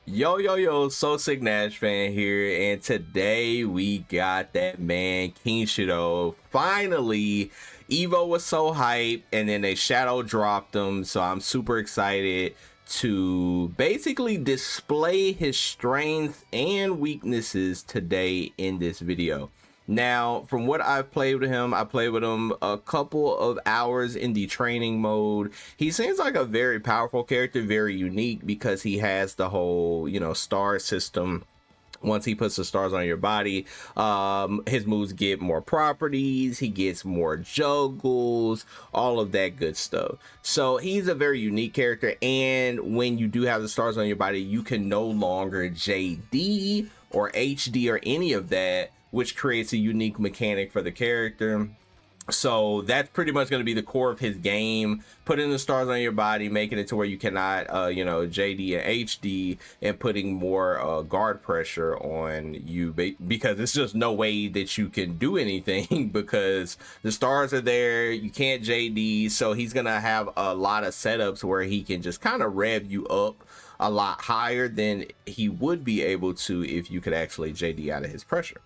Yo, So Sick Nash fan here, and today we got that man Kenshiro. Finally, Evo was so hype, and then they shadow dropped him, so I'm super excited to basically display his strengths and weaknesses today in this video. Now, from what I've played with him, I played with him a couple of hours in the training mode. He seems like a very powerful character, very unique because he has the whole, star system. Once he puts the stars on your body, his moves get more properties, he gets more juggles, all of that good stuff. So he's a very unique character, and when you do have the stars on your body, you can no longer JD or HD or any of that, which creates a unique mechanic for the character. So that's pretty much going to be the core of his game, putting the stars on your body, making it to where you cannot JD and HD, and putting more guard pressure on you, because it's just no way that you can do anything because the stars are there, you can't JD. So he's going to have a lot of setups where he can just kind of rev you up a lot higher than he would be able to if you could actually JD out of his pressure.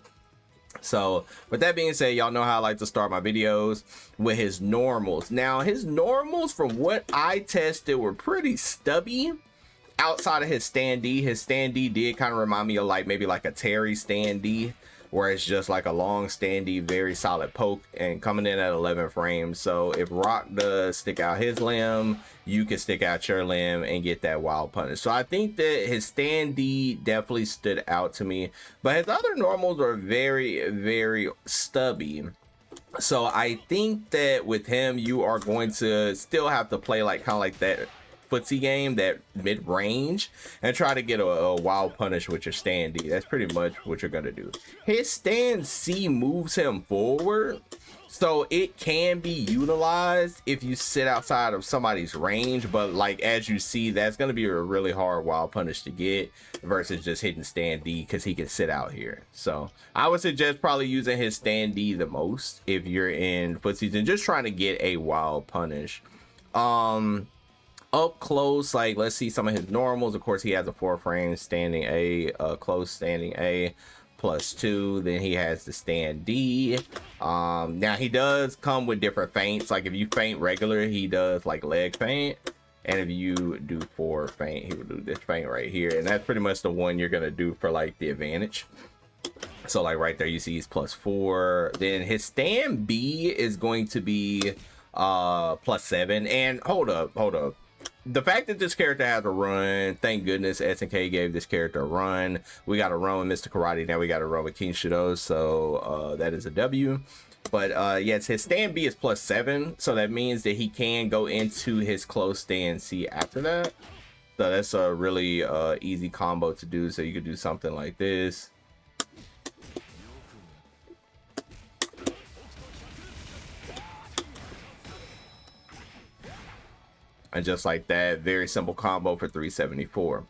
So with that being said, y'all know how I like to start my videos with his normals. Now his normals, from what I tested, were pretty stubby outside of his standee. His standee did kind of remind me of maybe like a Terry standee, where it's just like a long standee, very solid poke, and coming in at 11 frames. So if Rock does stick out his limb, you can stick out your limb and get that wild punish. So I think that his standee definitely stood out to me, but his other normals are very stubby. So I think that with him, you are going to still have to play kind of like that footsie game, that mid-range, and try to get a wild punish with your stand D. That's pretty much what you're gonna do. His stand C moves him forward, so it can be utilized if you sit outside of somebody's range, but as you see, that's gonna be a really hard wild punish to get versus just hitting stand D, because he can sit out here. So I would suggest probably using his stand D the most if you're in footsies and just trying to get a wild punish. Up close, let's see some of his normals. Of course, he has a 4 frame standing A, close standing A +2. Then he has the stand D. Now he does come with different feints. Like if you feint regular, he does leg feint, and if you do 4 feint, he will do this feint right here, and that's pretty much the one you're gonna do for the advantage. So right there, you see he's +4. Then his stand B is going to be +7. And hold up, the fact that this character has a run, thank goodness SNK gave this character a run. We got a run with Mr. Karate, now we got a run with Kenshiro, so that is a W. But yes, his stand B is +7, so that means that he can go into his close stand C after that. So that's a really easy combo to do. So you could do something like this. And just like that, very simple combo for 374.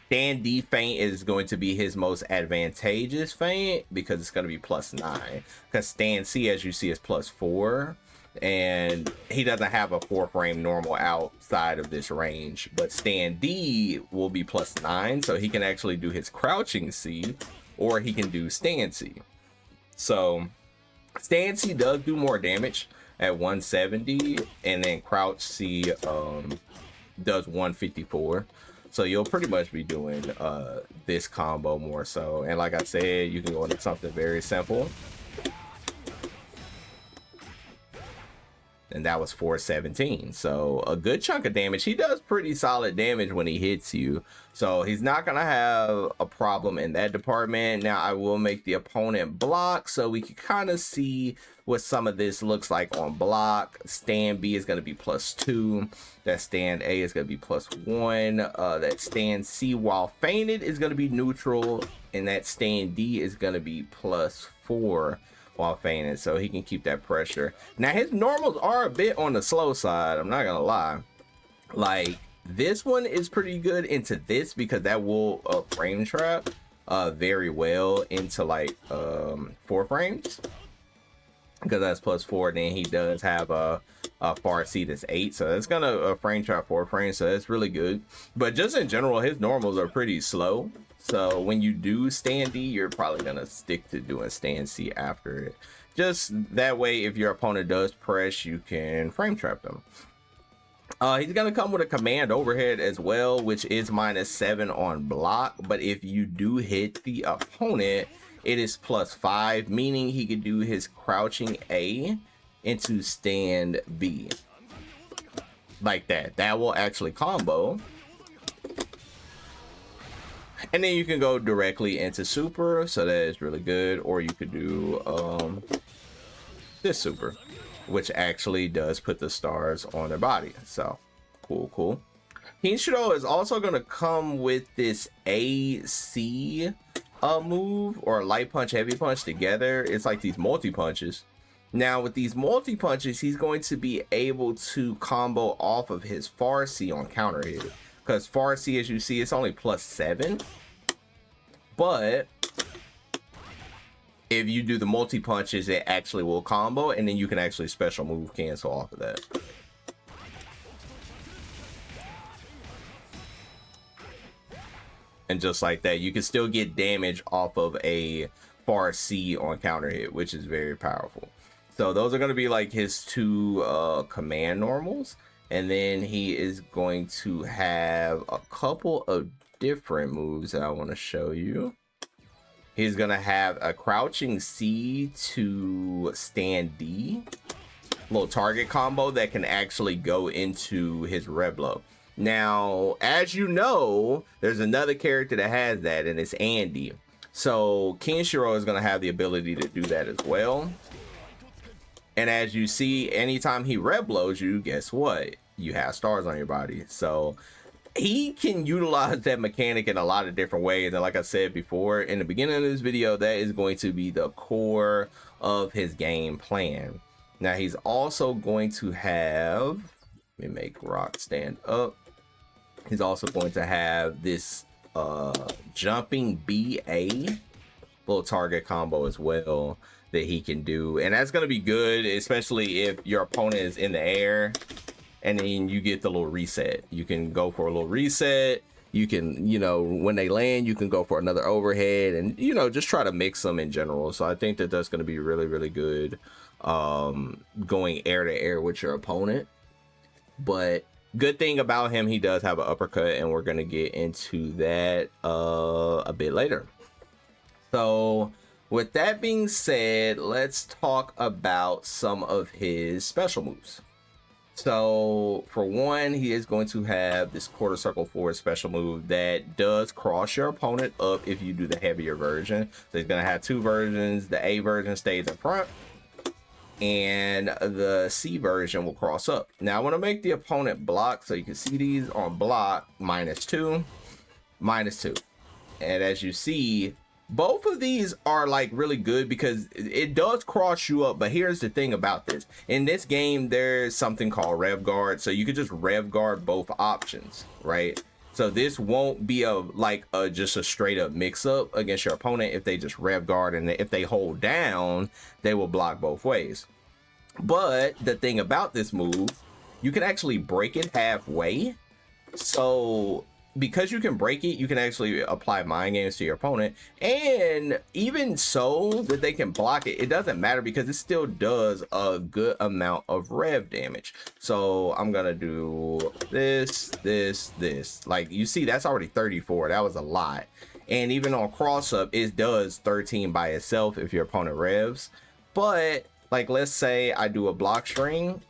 Stand D feint is going to be his most advantageous feint because it's going to be +9. Because stand C, as you see, is +4, and he doesn't have a 4 frame normal outside of this range. But stand D will be +9, so he can actually do his crouching C, or he can do stand C. So stand C does do more damage at 170, and then crouch C does 154. So you'll pretty much be doing this combo more so. And like I said, you can go into something very simple, and that was 417. So a good chunk of damage. He does pretty solid damage when he hits you, so he's not gonna have a problem in that department. Now I will make the opponent block so we can kind of see what some of this looks like on block. Stand B is going to be +2, that stand A is going to be +1, that stand C while feinted is going to be neutral, and that stand D is going to be +4 while feinted, so he can keep that pressure. Now his normals are a bit on the slow side, I'm not gonna lie. This one is pretty good into this because that will frame trap very well into 4 frames. because that's +4. Then he does have a far C that's 8, so that's gonna frame trap 4 frames, so that's really good. But just in general, his normals are pretty slow, so when you do stand D, you're probably gonna stick to doing stand C after it. Just that way, if your opponent does press, you can frame trap them. He's gonna come with a command overhead as well, which is -7 on block, but if you do hit the opponent, it is +5, meaning he could do his crouching A into stand B like that. That will actually combo, and then you can go directly into super, so that is really good. Or you could do this super, which actually does put the stars on their body. So cool. Kenshiro is also going to come with this AC move, or light punch, heavy punch together. It's like these multi punches. Now with these multi punches, he's going to be able to combo off of his far C on counter hit, because far C, as you see, it's only +7, but if you do the multi punches, it actually will combo, and then you can actually special move cancel off of that. And just like that, you can still get damage off of a far C on counter hit, which is very powerful. So those are going to be like his 2 command normals, and then he is going to have a couple of different moves that I want to show you. He's gonna have a crouching C to stand D, little target combo that can actually go into his Reblo. Now, as you know, there's another character that has that, and it's Andy. So Kenshiro is gonna have the ability to do that as well. And as you see, anytime he Reblos you, guess what? You have stars on your body. So he can utilize that mechanic in a lot of different ways, and like I said before in the beginning of this video, that is going to be the core of his game plan. Now he's also going to have, let me make Rock stand up, he's also going to have this jumping BA little target combo as well that he can do, and that's going to be good, especially if your opponent is in the air. And then you get the little reset. You can go for a little reset. You can, you know, when they land, you can go for another overhead, and, you know, just try to mix them in general. So I think that that's going to be really, really good going air to air with your opponent. But good thing about him, he does have an uppercut, and we're going to get into that a bit later. So with that being said, let's talk about some of his special moves. So for one, he is going to have this quarter circle forward special move that does cross your opponent up if you do the heavier version. So he's going to have 2 versions. The A version stays in front, and the C version will cross up. Now I want to make the opponent block, so you can see these on block, -2, -2. And as you see, both of these are like really good because it does cross you up. But here's the thing about this: in this game, there's something called rev guard, so you could just rev guard both options, right? So this won't be just a straight up mix up against your opponent if they just rev guard, and if they hold down, they will block both ways. But the thing about this move, you can actually break it halfway. So because you can break it, you can actually apply mind games to your opponent, and even so that they can block it, it doesn't matter because it still does a good amount of rev damage. So I'm gonna do this. Like you see, that's already 34. That was a lot. And even on cross up, it does 13 by itself if your opponent revs. But like, let's say I do a block string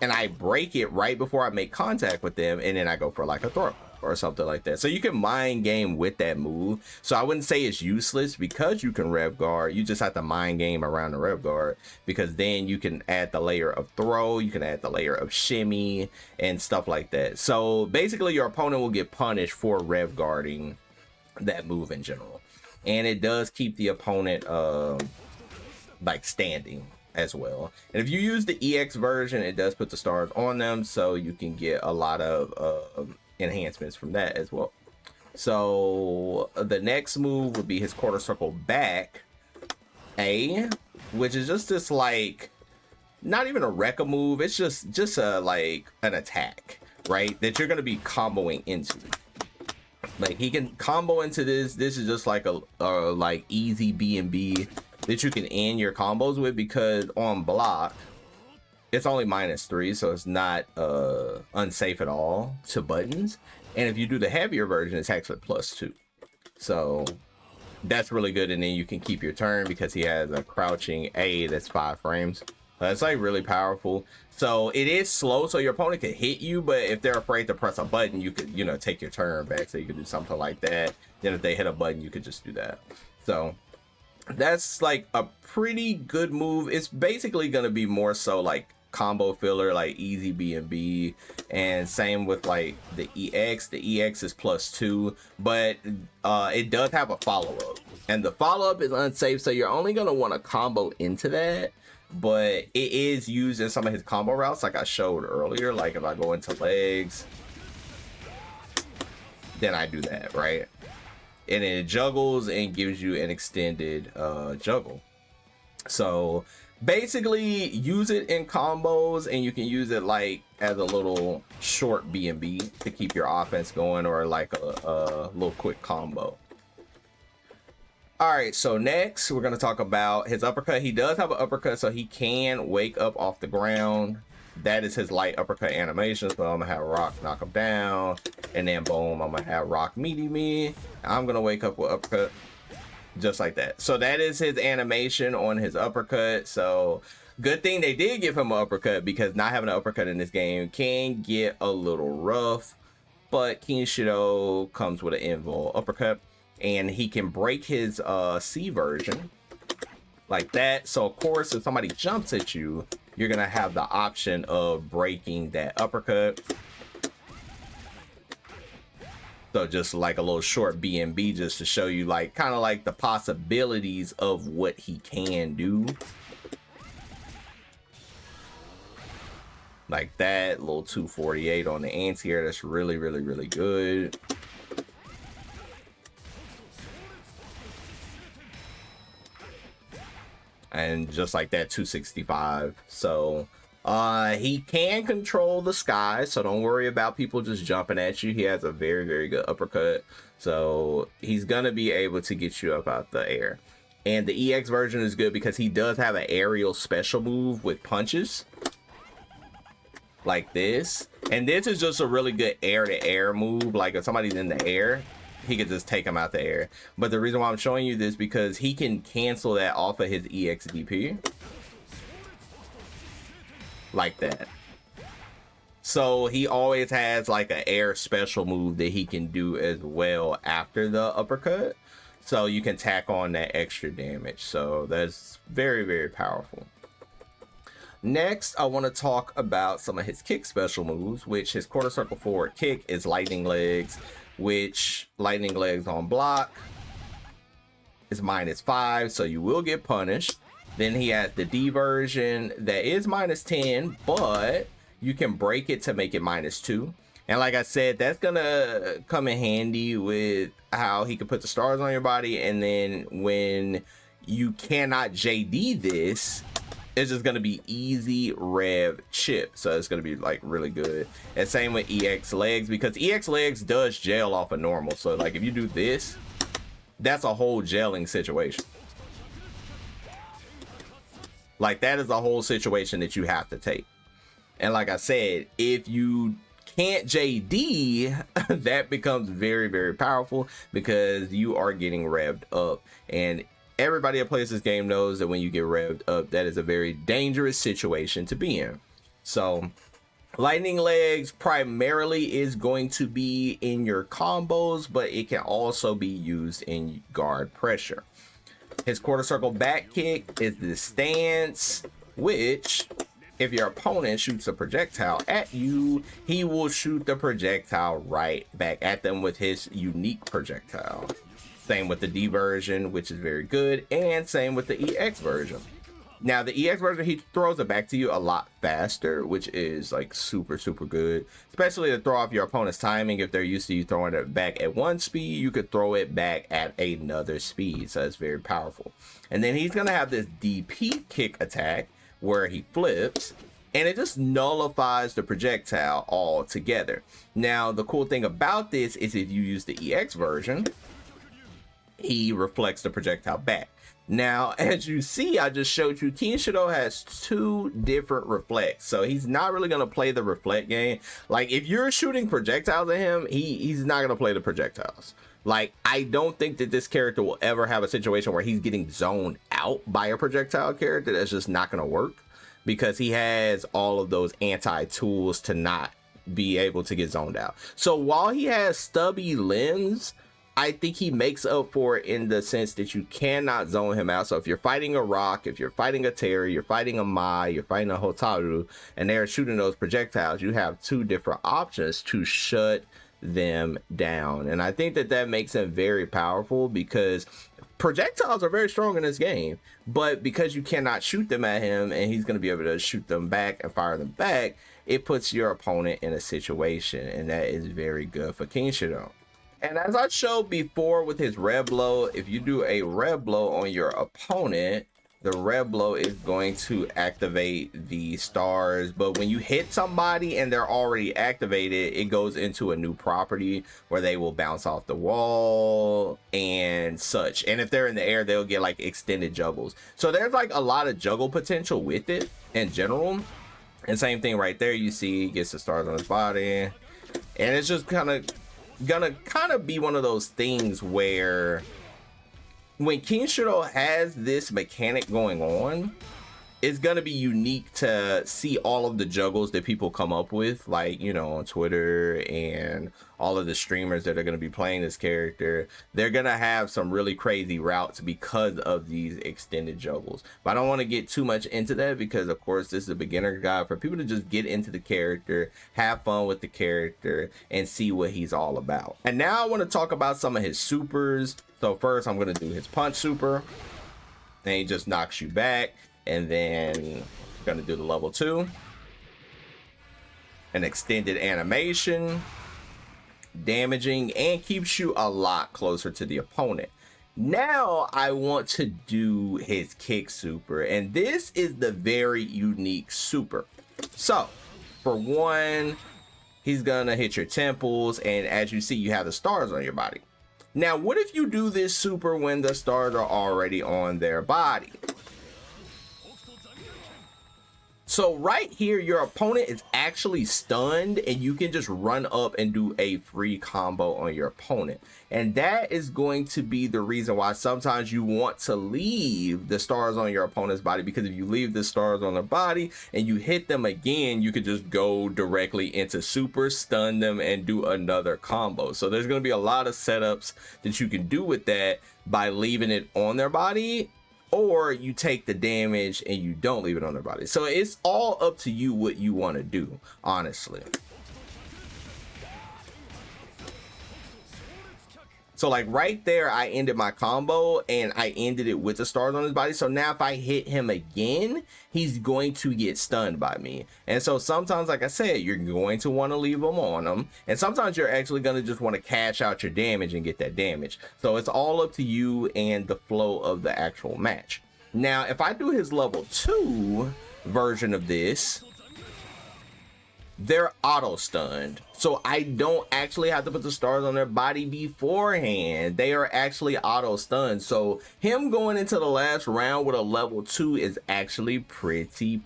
and I break it right before I make contact with them, and then I go for like a throw or something like that. So you can mind game with that move. So I wouldn't say it's useless because you can rev guard. You just have to mind game around the rev guard, because then you can add the layer of throw, you can add the layer of shimmy and stuff like that. So basically your opponent will get punished for rev guarding that move in general, and it does keep the opponent like standing as well. And if you use the EX version, it does put the stars on them, so you can get a lot of enhancements from that as well. So the next move would be his quarter circle back A which is just this like, not even a Rekka move. It's just a like an attack, right? That you're gonna be comboing into. Like he can combo into this. This is just like a like easy B&B that you can end your combos with, because on block it's only -3, so it's not unsafe at all to buttons. And if you do the heavier version, it's actually +2. So that's really good. And then you can keep your turn because he has a crouching A that's 5 frames. That's like really powerful. So it is slow, so your opponent can hit you, but if they're afraid to press a button, you could, you know, take your turn back. So you could do something like that. Then if they hit a button, you could just do that. So that's like a pretty good move. It's basically going to be more so like combo filler, like easy B&B, and same with like the EX. The EX is +2, but it does have a follow-up, and the follow-up is unsafe, so you're only going to want to combo into that. But it is used in some of his combo routes, like I showed earlier. Like if I go into legs, then I do that, right? And it juggles and gives you an extended juggle. So basically use it in combos, and you can use it like as a little short B&B to keep your offense going, or like a little quick combo. All right, so next we're going to talk about his uppercut. He does have an uppercut, so he can wake up off the ground. That is his light uppercut animation. So I'm going to have Rock knock him down, and then boom, I'm going to have Rock meaty me. I'm going to wake up with uppercut just like that. So that is his animation on his uppercut. So good thing they did give him an uppercut, because not having an uppercut in this game can get a little rough. But Kenshiro comes with an invul uppercut, and he can break his C version like that. So of course, if somebody jumps at you, you're gonna have the option of breaking that uppercut. So just like a little short B&B, just to show you like kind of like the possibilities of what he can do. Like that little 248 on the anti-air, that's really good. And just like that, 265. So he can control the sky, so don't worry about people just jumping at you. He has a very good uppercut, so he's gonna be able to get you up out the air. And the EX version is good because he does have an aerial special move with punches like this, and this is just a really good air-to-air move. Like if somebody's in the air, he could just take him out the air. But the reason why I'm showing you this, because he can cancel that off of his EXDP like that. So he always has like an air special move that he can do as well after the uppercut, so you can tack on that extra damage. So that's very powerful. Next, I want to talk about some of his kick special moves, which his quarter circle forward kick is lightning legs, which lightning legs on block is -5, so you will get punished. Then he has the D version that is -10, but you can break it to make it -2. And like I said, that's gonna come in handy with how he can put the stars on your body. And then when you cannot JD this, it's just gonna be easy rev chip, so it's gonna be like really good. And same with EX legs, because EX legs does gel off of normal. So like if you do this, that's a whole gelling situation. Like that is a whole situation that you have to take. And like I said, if you can't JD, that becomes very powerful, because you are getting revved up. And everybody that plays this game knows that when you get revved up, that is a very dangerous situation to be in. So lightning legs primarily is going to be in your combos, but it can also be used in guard pressure. His quarter circle back kick is the stance, which if your opponent shoots a projectile at you, he will shoot the projectile right back at them with his unique projectile. Same with the D version, which is very good, and same with the EX version. Now the EX version, he throws it back to you a lot faster, which is like super good, especially to throw off your opponent's timing. If they're used to you throwing it back at one speed, you could throw it back at another speed, so it's very powerful. And then he's gonna have this DP kick attack where he flips, and it just nullifies the projectile altogether. Now the cool thing about this is if you use the EX version, he reflects the projectile back. Now, as you see, I just showed you Kenshiro has two different reflects. So he's not really going to play the reflect game. Like, if you're shooting projectiles at him, he's not going to play the projectiles. Like, I don't think that this character will ever have a situation where he's getting zoned out by a projectile character. That's just not going to work, because he has all of those anti-tools to not be able to get zoned out. So while he has stubby limbs, I think he makes up for it in the sense that you cannot zone him out. So if you're fighting a Rock, if you're fighting a Terry, you're fighting a Mai, you're fighting a Hotaru, and they're shooting those projectiles, you have two different options to shut them down. And I think that that makes him very powerful, because projectiles are very strong in this game, but because you cannot shoot them at him and he's going to be able to shoot them back and fire them back, it puts your opponent in a situation, and that is very good for Kenshiro. And as I showed before with his red blow, if you do a red blow on your opponent, the red blow is going to activate the stars. But when you hit somebody and they're already activated, it goes into a new property where they will bounce off the wall and such. And if they're in the air, they'll get like extended juggles. So there's like a lot of juggle potential with it in general. And same thing right there, you see he gets the stars on his body. And it's just gonna be one of those things where when Kenshiro has this mechanic going on, it's gonna be unique to see all of the juggles that people come up with, like, you know, on Twitter and all of the streamers that are gonna be playing this character. They're gonna have some really crazy routes because of these extended juggles. But I don't want to get too much into that, because of course this is a beginner guide for people to just get into the character, have fun with the character, and see what he's all about. And now I want to talk about some of his supers. So first I'm gonna do his punch super, and he just knocks you back. And then gonna do the level 2, an extended animation, damaging, and keeps you a lot closer to the opponent. Now I want to do his kick super, and this is the very unique super. So for one, he's gonna hit your temples, and as you see, you have the stars on your body. Now what if you do this super when the stars are already on their body? So right here, your opponent is actually stunned, and you can just run up and do a free combo on your opponent. And that is going to be the reason why sometimes you want to leave the stars on your opponent's body, because if you leave the stars on their body and you hit them again, you could just go directly into super, stun them, and do another combo. So there's going to be a lot of setups that you can do with that by leaving it on their body, or you take the damage and you don't leave it on their body. So it's all up to you what you want to do, honestly. So like right there, I ended my combo, and I ended it with the stars on his body. So now if I hit him again, he's going to get stunned by me. And so sometimes, like I said, you're going to want to leave him on him. And sometimes you're actually going to just want to cash out your damage and get that damage. So it's all up to you and the flow of the actual match. Now, if I do his level 2 version of this, they're auto stunned, so I don't actually have to put the stars on their body beforehand. They are actually auto stunned, so him going into the last round with a level 2 is actually pretty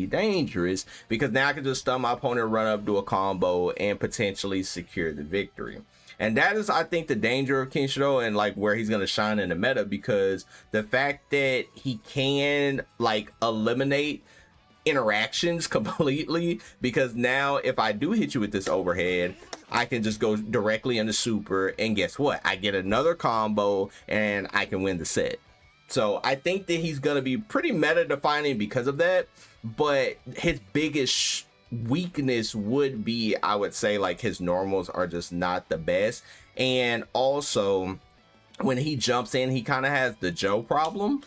dangerous, because now I can just stun my opponent, run up, do a combo, and potentially secure the victory. And that is, I think, the danger of Kenshiro, and like where he's going to shine in the meta, because the fact that he can like eliminate interactions completely, because now if I do hit you with this overhead, I can just go directly into super, and guess what, I get another combo and I can win the set. So I think that he's gonna be pretty meta defining because of that, but his biggest weakness would be, I would say, like his normals are just not the best. And also when he jumps in, he kind of has the Joe problem.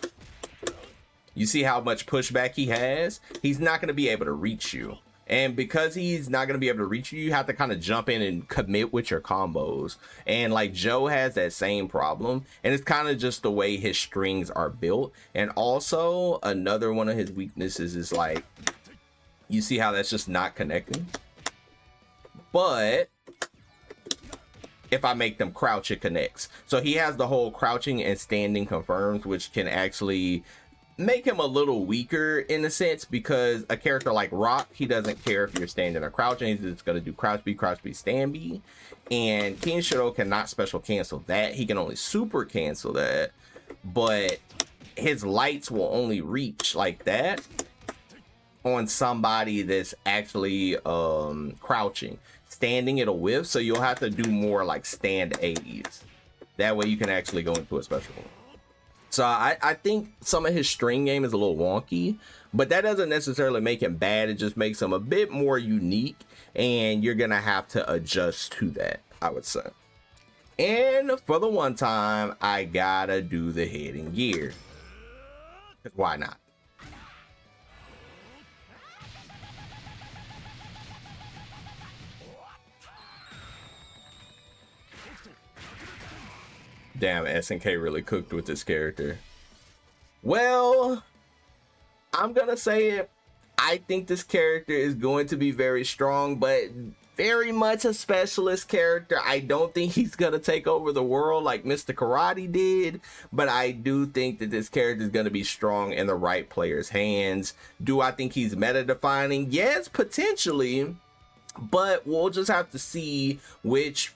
You see how much pushback he has? He's not going to be able to reach you. And because he's not going to be able to reach you, you have to kind of jump in and commit with your combos. And like Joe has that same problem. And it's kind of just the way his strings are built. And also another one of his weaknesses is like, you see how that's just not connecting? But if I make them crouch, it connects. So he has the whole crouching and standing confirms, which can actually make him a little weaker in a sense, because a character like Rock, he doesn't care if you're standing or crouching. He's just going to do crouch B, stand B. And Kenshiro cannot special cancel that. He can only super cancel that, but his lights will only reach like that on somebody that's actually crouching. Standing, it'll whiff, so you'll have to do more like stand A's. That way you can actually go into a special one. So I think some of his string game is a little wonky, but that doesn't necessarily make him bad. It just makes him a bit more unique, and you're gonna have to adjust to that, I would say. And for the one time, I gotta do the hidden gear. Why not? Damn, SNK really cooked with this character. Well, I'm gonna say it. I think this character is going to be very strong, but very much a specialist character. I don't think he's gonna take over the world like Mr. Karate did, but I do think that this character is gonna be strong in the right player's hands. Do I think he's meta defining? Yes, potentially, but we'll just have to see which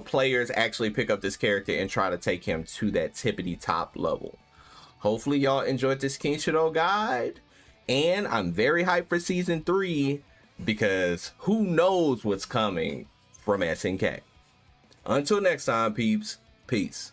players actually pick up this character and try to take him to that tippity top level. Hopefully y'all enjoyed this Kenshiro guide, and I'm very hyped for season 3 because who knows what's coming from SNK. Until next time, peeps, peace.